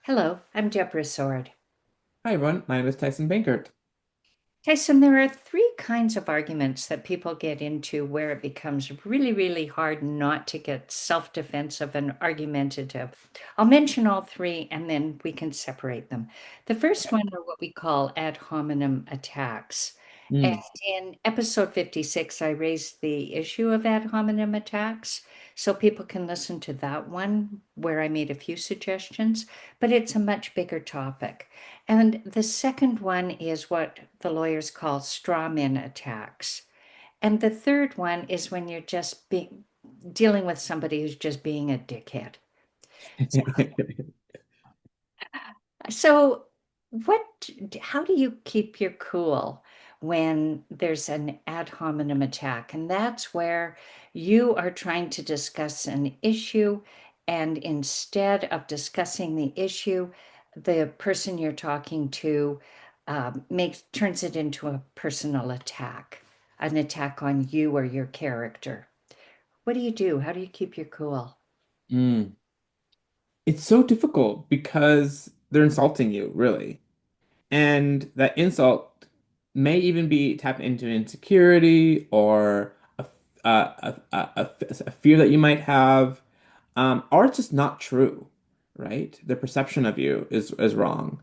Hello, I'm Deborah Sword. Hi, everyone. My name is Tyson Bankert. Tyson, there are three kinds of arguments that people get into where it becomes really, really hard not to get self-defensive and argumentative. I'll mention all three and then we can separate them. The first one are what we call ad hominem attacks. And Mm. in episode 56, I raised the issue of ad hominem attacks. So people can listen to that one where I made a few suggestions, but it's a much bigger topic. And the second one is what the lawyers call straw man attacks. And the third one is when you're just dealing with somebody who's just being a dickhead. So, how do you keep your cool when there's an ad hominem attack? And that's where you are trying to discuss an issue, and instead of discussing the issue, the person you're talking to makes turns it into a personal attack, an attack on you or your character. What do you do? How do you keep your cool? Mm. It's so difficult because they're insulting you, really. And that insult may even be tapped into insecurity or a fear that you might have, or it's just not true, right? The perception of you is wrong.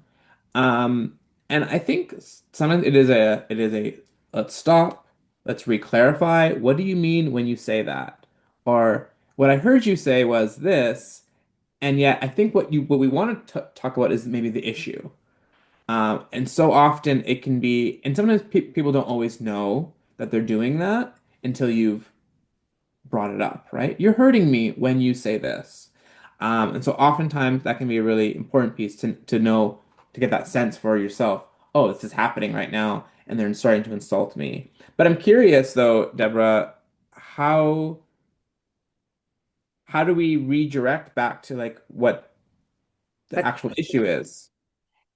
Um, and I think sometimes it is a let's stop, let's re-clarify. What do you mean when you say that? Or what I heard you say was this, and yet I think what we want to talk about is maybe the issue. And so often it can be, and sometimes people don't always know that they're doing that until you've brought it up, right? You're hurting me when you say this. And so oftentimes that can be a really important piece to know, to get that sense for yourself. Oh, this is happening right now, and they're starting to insult me. But I'm curious though, Deborah, how how do we redirect back to like what the But actual issue is?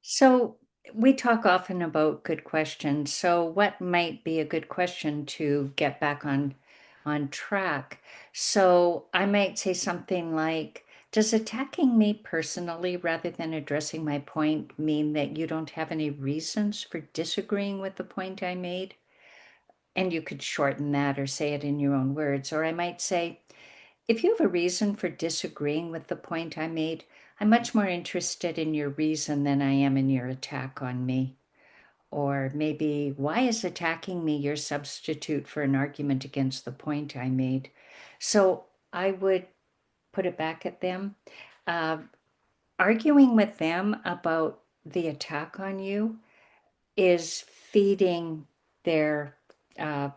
so we talk often about good questions. So what might be a good question to get back on track? So I might say something like, does attacking me personally rather than addressing my point mean that you don't have any reasons for disagreeing with the point I made? And you could shorten that or say it in your own words. Or I might say, if you have a reason for disagreeing with the point I made, I'm much more interested in your reason than I am in your attack on me. Or maybe, why is attacking me your substitute for an argument against the point I made? So I would put it back at them. Uh, Arguing with them about the attack on you is feeding their uh,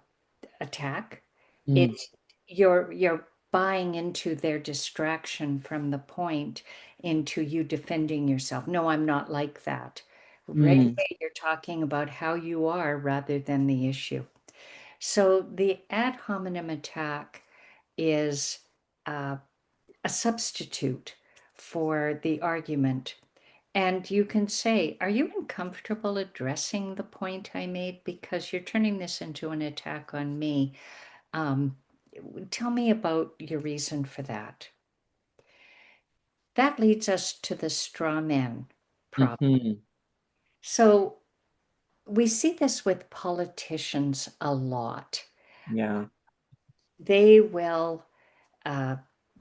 attack. Mm, It's you're buying into their distraction from the point into you defending yourself. No, I'm not like that. Right mm, away, you're talking about how you are rather than the issue. So the ad hominem attack is uh, a substitute for the argument. And you can say, are you uncomfortable addressing the point I made? Because you're turning this into an attack on me. Um, Tell me about your reason for that. That leads us to the straw man problem. mhm. So we see this with politicians a lot. Yeah. They will uh,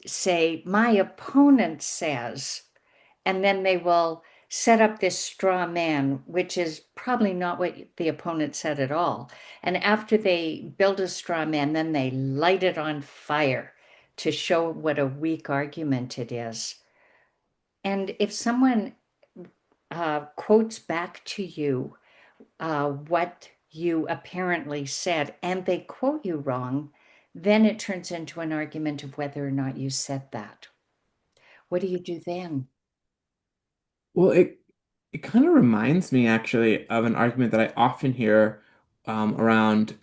say, my opponent says, and then they will set up this straw man, which is probably not what the opponent said at all. And after they build a straw man, then they light it on fire to show what a weak argument it is. And if someone quotes back to you what you apparently said and they quote you wrong, then it turns into an argument of whether or not you said that. What do you do then? Well, it kind of reminds me actually of an argument that I often hear around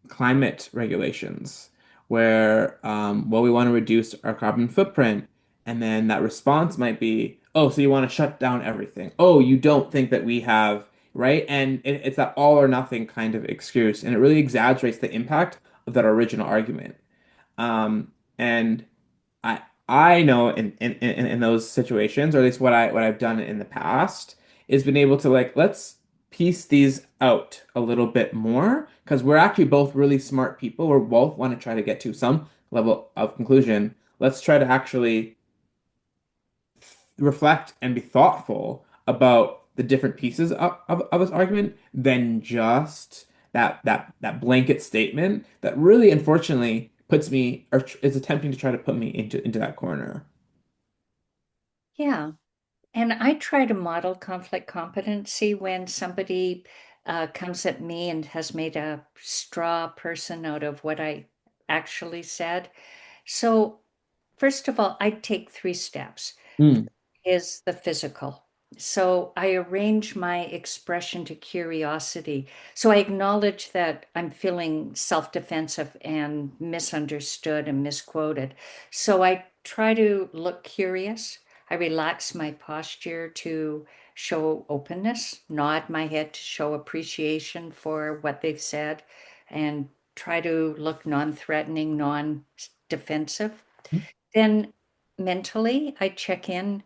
climate regulations, where well, we want to reduce our carbon footprint, and then that response might be, oh, so you want to shut down everything? Oh, you don't think that we have, right? And it's that all or nothing kind of excuse, and it really exaggerates the impact of that original argument. And I I know in those situations, or at least what I've done in the past, is been able to like let's piece these out a little bit more because we're actually both really smart people. We're both want to try to get to some level of conclusion. Let's try to actually reflect and be thoughtful about the different pieces of this argument than just that blanket statement that really unfortunately puts me or is attempting to try to put me into that corner. Yeah. And I try to model conflict competency when somebody comes at me and has made a straw person out of what I actually said. So, first of all, I take 3 steps. Mm, Is the physical. So I arrange my expression to curiosity. So I acknowledge that I'm feeling self-defensive and misunderstood and misquoted. So I try to look curious. I relax my posture to show openness, nod my head to show appreciation for what they've said, and try to look non-threatening, non-defensive. Then mentally, I check in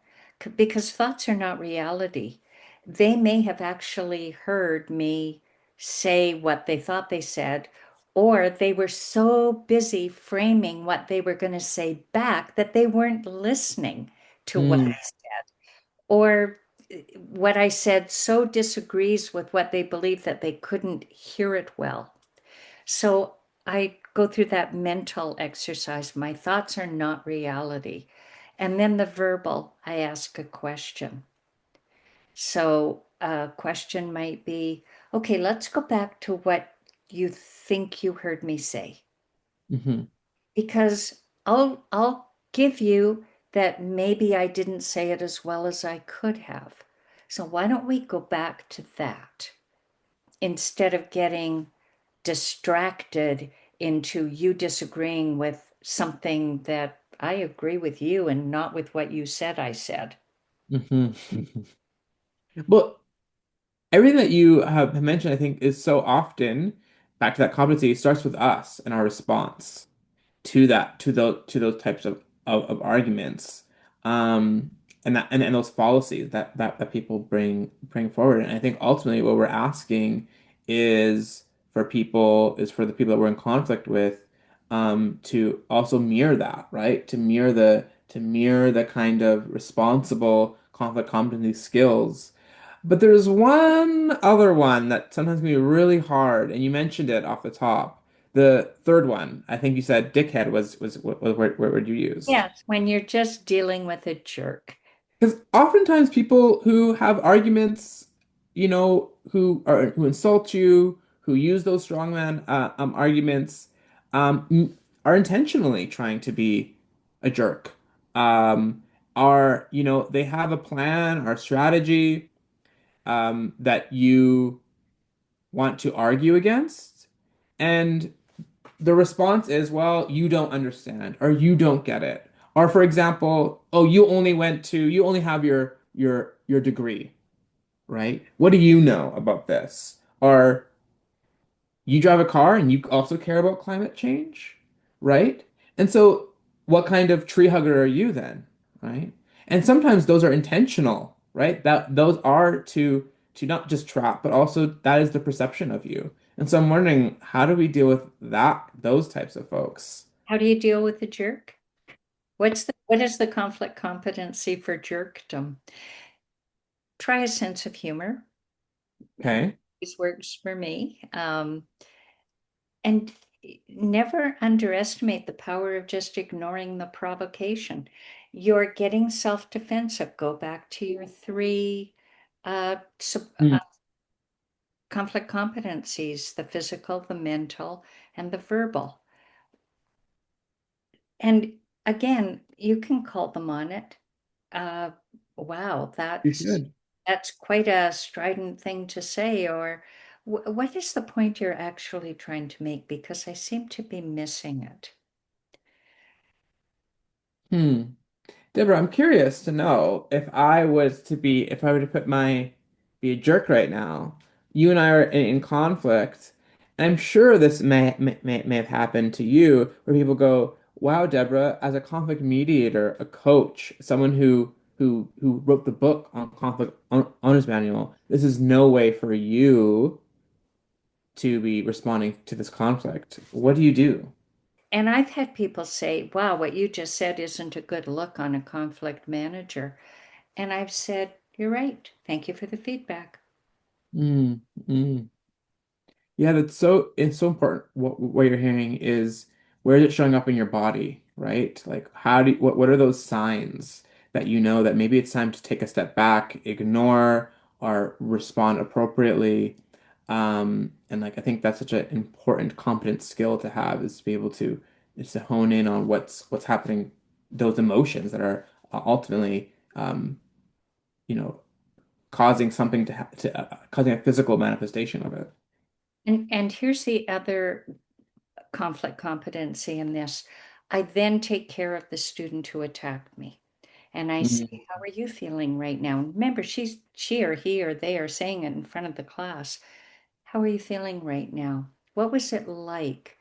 because thoughts are not reality. They may have actually heard me say what they thought they said, or they were so busy framing what they were going to say back that they weren't listening to what I mm, said. Or what I said so disagrees with what they believe that they couldn't hear it well. So I go through that mental exercise. My thoughts are not reality. And then the verbal, I ask a question. So a question might be, okay, let's go back to what you think you heard me say. mhm, Because I'll give you that maybe I didn't say it as well as I could have. So why don't we go back to that instead of getting distracted into you disagreeing with something that I agree with you and not with what you said I said. mhm. Well, everything that you have mentioned, I think, is so often back to that competency starts with us and our response to those types of arguments and and those fallacies that people bring forward. And I think ultimately what we're asking is for the people that we're in conflict with to also mirror that, right? To mirror the kind of responsible conflict competency skills. But there's one other one that sometimes can be really hard, and you mentioned it off the top. The third one, I think you said dickhead was what word you used. Yes, when you're just dealing with a jerk. Because oftentimes people who have arguments, who insult you, who use those strongman arguments, are intentionally trying to be a jerk. Are they have a plan or strategy that you want to argue against, and the response is, well, you don't understand or you don't get it. Or for example, oh, you only have your degree, right? What do you know about this? Or you drive a car and you also care about climate change, right? And so what kind of tree hugger are you then, right? And sometimes those are intentional, right? That those are to not just trap, but also that is the perception of you. And so I'm wondering, how do we deal with those types of folks? How do you deal with a jerk? What is the conflict competency for jerkdom? Try a sense of humor. Okay. This works for me. And never underestimate the power of just ignoring the provocation. You're getting self-defensive. Go back to your three uh, Hmm. conflict competencies, the physical, the mental, and the verbal. And again, you can call them on it. Uh, wow, You should. that's quite a strident thing to say, or what is the point you're actually trying to make? Because I seem to be missing it. Hmm. Deborah, I'm curious to know if I were to be a jerk right now, you and I are in conflict, and I'm sure this may have happened to you, where people go, wow, Deborah, as a conflict mediator, a coach, someone who wrote the book on owner's manual, this is no way for you to be responding to this conflict. What do you do? And I've had people say, wow, what you just said isn't a good look on a conflict manager. And I've said, you're right. Thank you for the feedback. Mm, mm. Yeah, it's so important. What you're hearing is where is it showing up in your body, right? Like what are those signs that you know that maybe it's time to take a step back, ignore, or respond appropriately. And like I think that's such an important competent skill to have is to be able to is to hone in on what's happening, those emotions that are ultimately you know causing something causing a physical manifestation of it. And here's the other conflict competency in this. I then take care of the student who attacked me. And I say, Mm, how are you feeling right now? Remember, she or he or they are saying it in front of the class. How are you feeling right now? What was it like?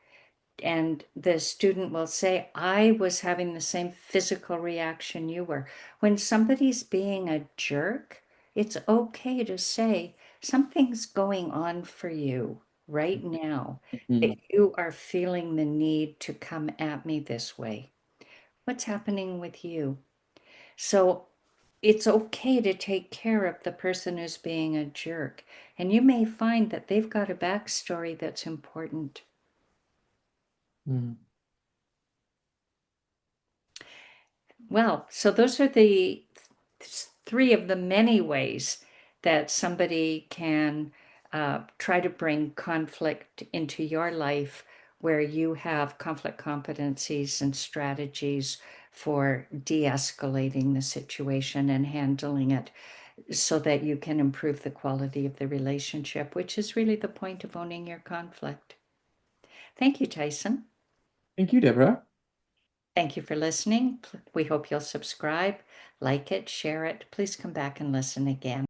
And the student will say, I was having the same physical reaction you were. When somebody's being a jerk, it's okay to say, something's going on for you right now that mm, you are feeling the need to come at me this way. What's happening with you? So it's okay to take care of the person who's being a jerk. And you may find that they've got a backstory that's important. mm. Well, so those are the three of the many ways that somebody can try to bring conflict into your life where you have conflict competencies and strategies for de escalating the situation and handling it so that you can improve the quality of the relationship, which is really the point of owning your conflict. Thank you, Tyson. Thank you, Deborah. Thank you for listening. We hope you'll subscribe, like it, share it. Please come back and listen again.